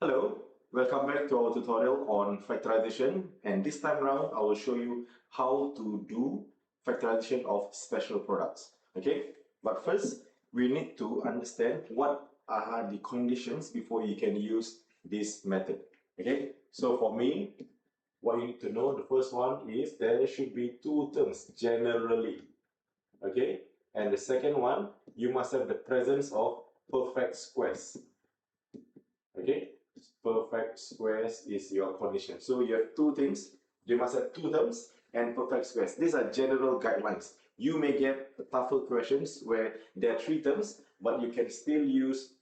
Hello, welcome back to our tutorial on factorization, and this time around I will show you how to do factorization of special products. Okay, but first we need to understand what are the conditions before you can use this method. Okay, so for me, what you need to know, the first one is there should be two terms generally. Okay, and the second one, you must have the presence of perfect squares. Okay, perfect squares is your condition. So you have two things. You must have two terms and perfect squares. These are general guidelines. You may get tougher questions where there are three terms, but you can still use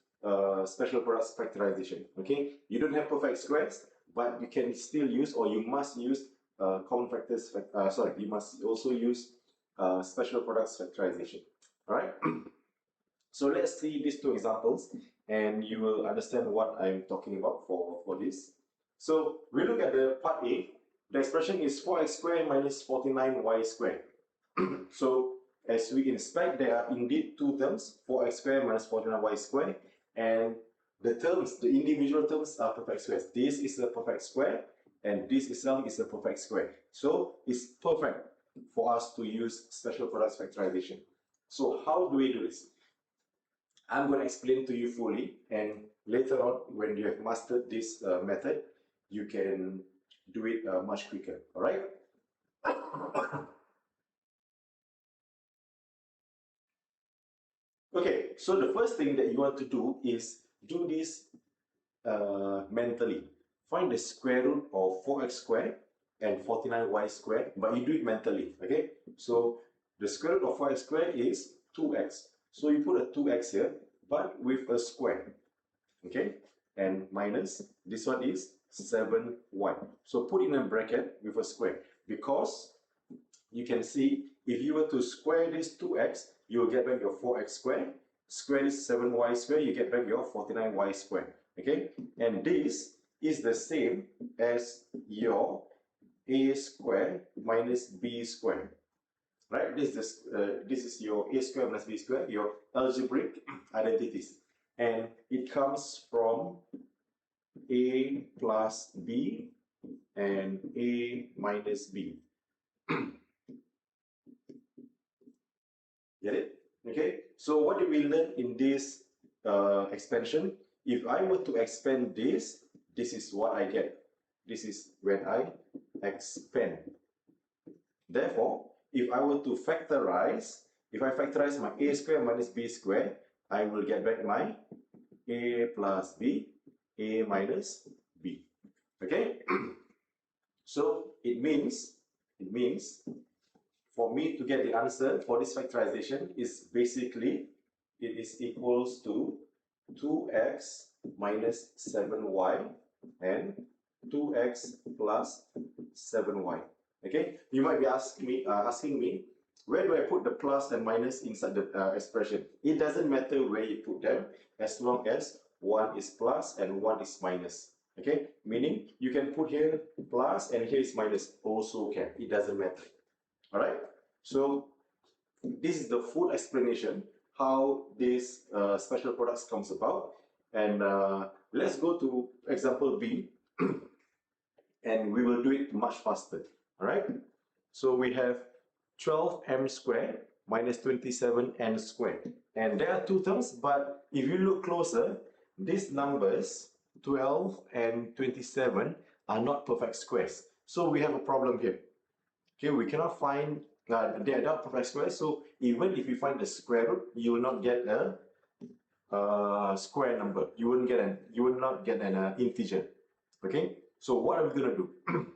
special products factorization. Okay, you don't have perfect squares, but you can still use, or you must use common factors. You must also use special products factorization. All right. So let's see these two examples and you will understand what I'm talking about for this. So we look at the part A. The expression is 4x squared minus 49y squared. So as we inspect, there are indeed two terms, 4x squared minus 49y squared, and the terms, the individual terms are perfect squares. This is a perfect square and this itself is a perfect square. So it's perfect for us to use special products factorization. So how do we do this? I'm going to explain to you fully, and later on when you have mastered this method, you can do it much quicker. All right. Okay, so the first thing that you want to do is do this mentally. Find the square root of 4x squared and 49y squared, but you do it mentally. Okay, so the square root of 4x squared is 2x. So you put a 2x here, but with a square. Okay, and minus this one is 7y. So put in a bracket with a square, because you can see if you were to square this 2x, you will get back your 4x squared. Square this 7y squared, you get back your 49y squared. Okay, and this is the same as your a squared minus b squared. Right? This is your a squared minus b squared, your algebraic identities, and it comes from a plus b and a minus b. Get it? Okay. So what did we learn in this expansion? If I were to expand this, this is what I get. This is when I expand. Therefore, if I were to factorize, if I factorize my a squared minus b squared, I will get back my a plus b, a minus b. Okay? So it means for me to get the answer for this factorization is basically it is equals to 2x minus 7y and 2x plus 7y. Okay, you might be asking me, where do I put the plus and minus inside the expression? It doesn't matter where you put them, as long as one is plus and one is minus. Okay, meaning you can put here plus and here is minus, also can. It doesn't matter. All right. So this is the full explanation how this special products comes about. And let's go to example B, and we will do it much faster. All right. So we have 12m squared minus 27n squared. And there are two terms, but if you look closer, these numbers, 12 and 27, are not perfect squares. So we have a problem here. Okay, we cannot find, they are not perfect squares. So even if you find the square root, you will not get a square number. You will not get an integer. Okay, so what are we going to do?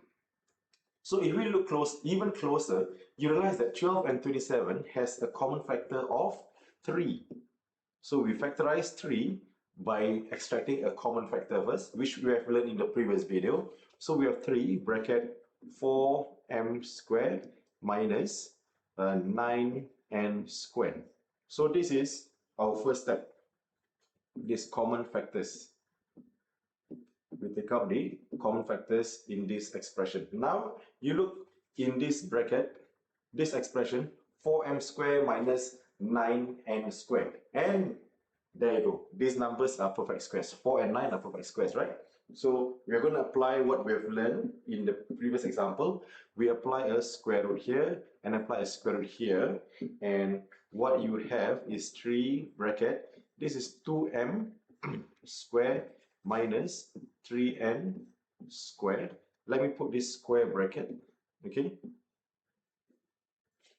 So if we look even closer, you realize that 12 and 27 has a common factor of 3. So we factorize 3 by extracting a common factor first, which we have learned in the previous video. So we have 3 bracket 4m squared minus 9n squared. So this is our first step, these common factors. We take out the common factors in this expression. Now you look in this bracket, this expression, 4m squared minus 9n squared. And There you go. These numbers are perfect squares. 4 and 9 are perfect squares, right? So we're going to apply what we've learned in the previous example. We apply a square root here and apply a square root here. And what you have is 3 bracket. This is 2m square minus 3n squared. Let me put this square bracket. Okay.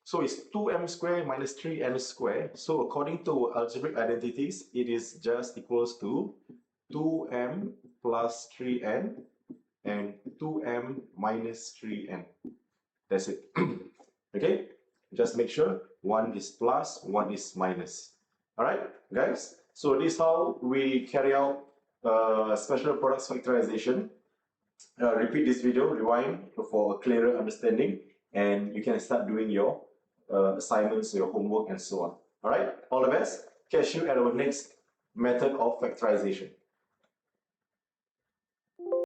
So it's 2m squared minus 3n squared. So according to algebraic identities, it is just equals to 2m plus 3n and 2m minus 3n. That's it. Okay? Just make sure one is plus, one is minus. Alright, guys? So this is how we carry out special products factorization. Repeat this video, rewind for a clearer understanding, and you can start doing your assignments, your homework, and so on. Alright, all the best. Catch you at our next method of factorization.